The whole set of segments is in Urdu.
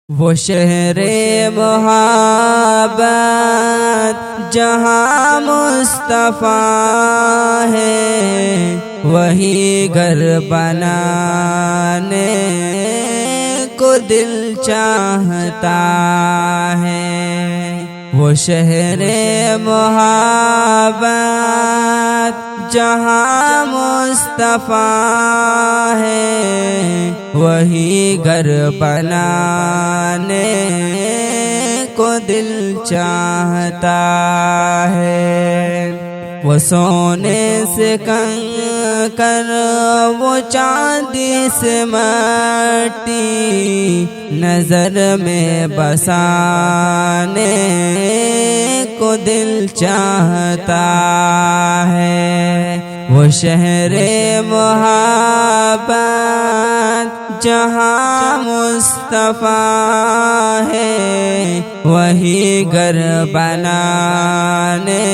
وہ شہر محبت جہاں مصطفیٰ ہے، وہی گھر بنانے کو دل چاہتا ہے۔ وہ شہر محبت جہاں مصطفیٰ ہے، وہی گھر بنانے کو دل چاہتا ہے۔ وہ سونے سے کنکر، وہ چاندی سے مٹی، نظر میں بسانے کو دل چاہتا ہے۔ وہ شہر محبت جہاں مصطفیٰ ہے، وہی گھر بنانے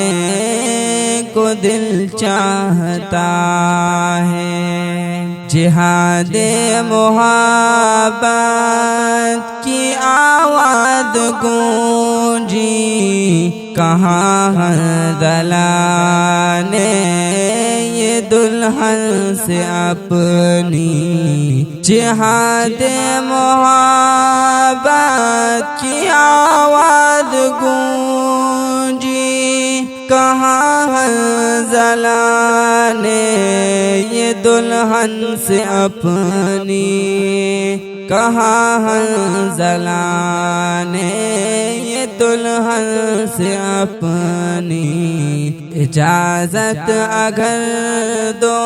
کو دل چاہتا ہے۔ جہاد محبت کی آواز گونجی، کہاں حنظلہ یہ دلہن سے اپنی۔ جہاد محبت کی آواز گونجی، کہاں حنظلہ یہ دلہن سے اپنی۔ کہاں حنظلہ یہ دلہن سے اپنی۔ اجازت اگر دو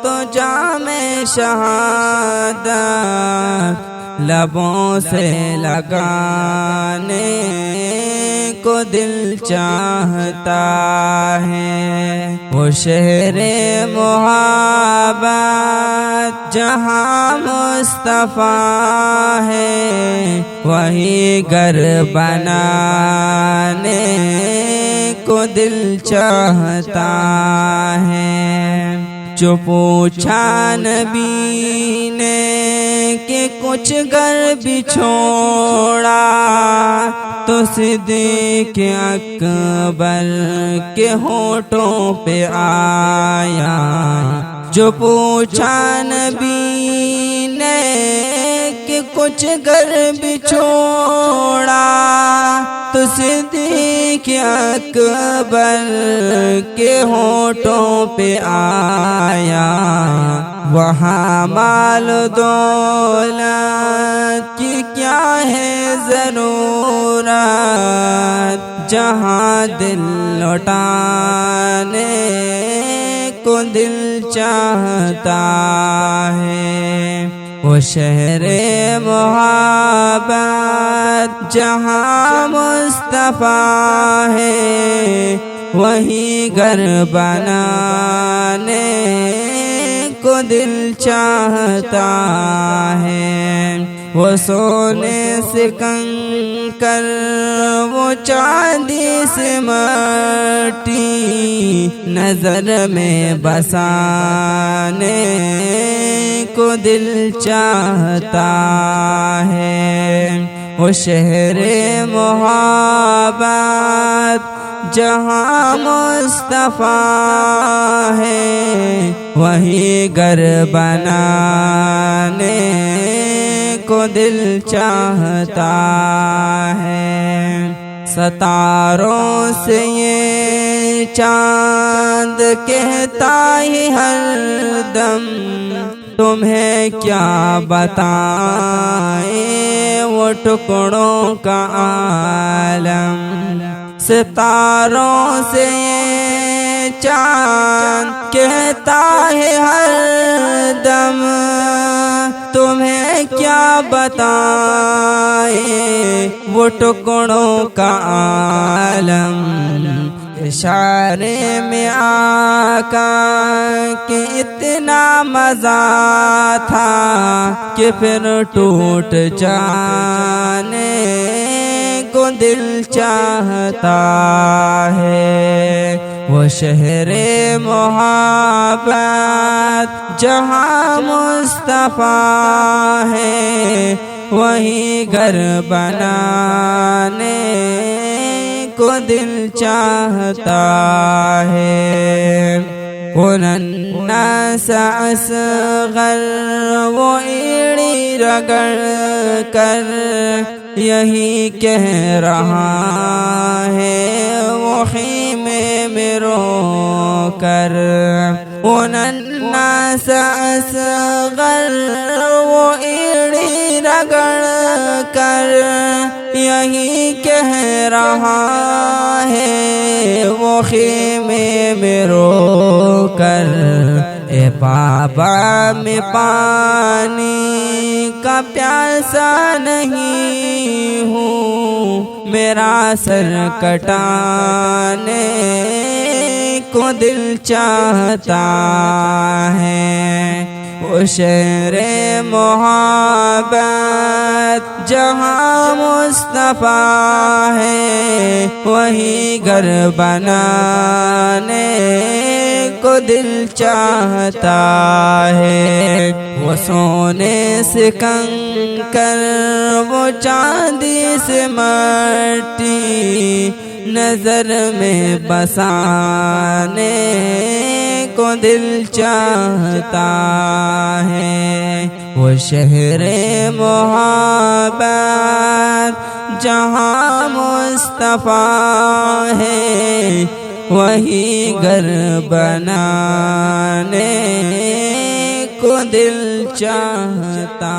تو جام شہادت لبوں سے لگانے کو دل چاہتا ہے۔ وہ شہر محبت جہاں مصطفیٰ ہے، وہی گھر بنانے کو دل چاہتا ہے۔ جو پوچھا نبی نے کہ کچھ گھر بھی چھوڑا، تو صدیق اکبر کے ہونٹوں پہ آیا۔ جو پوچھا نبی نے کہ کچھ گھر بھی چھوڑا، تو صدیق اکبر کے ہونٹوں پہ آیا۔ وہاں مال دولت کی کیا ہے ضرورت، جہاں دل لوٹانے کو دل چاہتا ہے۔ وہ شہر محبت جہاں مصطفیٰ ہے، وہی گھر بنانے کو دل چاہتا ہے۔ وہ سونے سے کنکر، وہ چاندی سے مٹی، نظر میں بسانے کو دل چاہتا ہے۔ وہ شہر محبت جہاں مصطفیٰ ہے، وہی گھر بنانے کو دل چاہتا ہے۔ ستاروں سے یہ چاند کہتا ہی ہر دم، تمہیں کیا بتائیں وہ ٹکڑوں کا عالم۔ ستاروں سے یہ چاند کہتا ہے ہر دم، تمہیں کیا بتائیں وہ ٹکڑوں کا عالم۔ اشارے میں آقا کہ اتنا مزہ تھا کہ پھر ٹوٹ جانے کو دل چاہتا ہے۔ وہ شہر محبت جہاں مصطفیٰ ہے وہی گھر بنانے کو دل چاہتا ہے۔ الناس اصغر وہ ایڑی رگڑ کر یہی کہہ رہا ہے وہ خیمے میں رو کر۔ الناس اصغر وہ ایڑی رگڑ کر یہی کہہ رہا ہے وہ خیمے میں رو کر۔ اے بابا میں پانی کا پیاسا نہیں ہوں، میرا سر کٹانے کو دل چاہتا ہے۔ وہ شہر محبت جہاں مصطفیٰ ہے وہی گھر بنانے کو دل چاہتا ہے۔ وہ سونے سے کنکر وہ چاندی سے مٹی نظر میں بسانے کو دل چاہتا ہے۔ وہ شہر محبت جہاں مصطفیٰ ہے وہی گھر بنانے کو دل چاہتا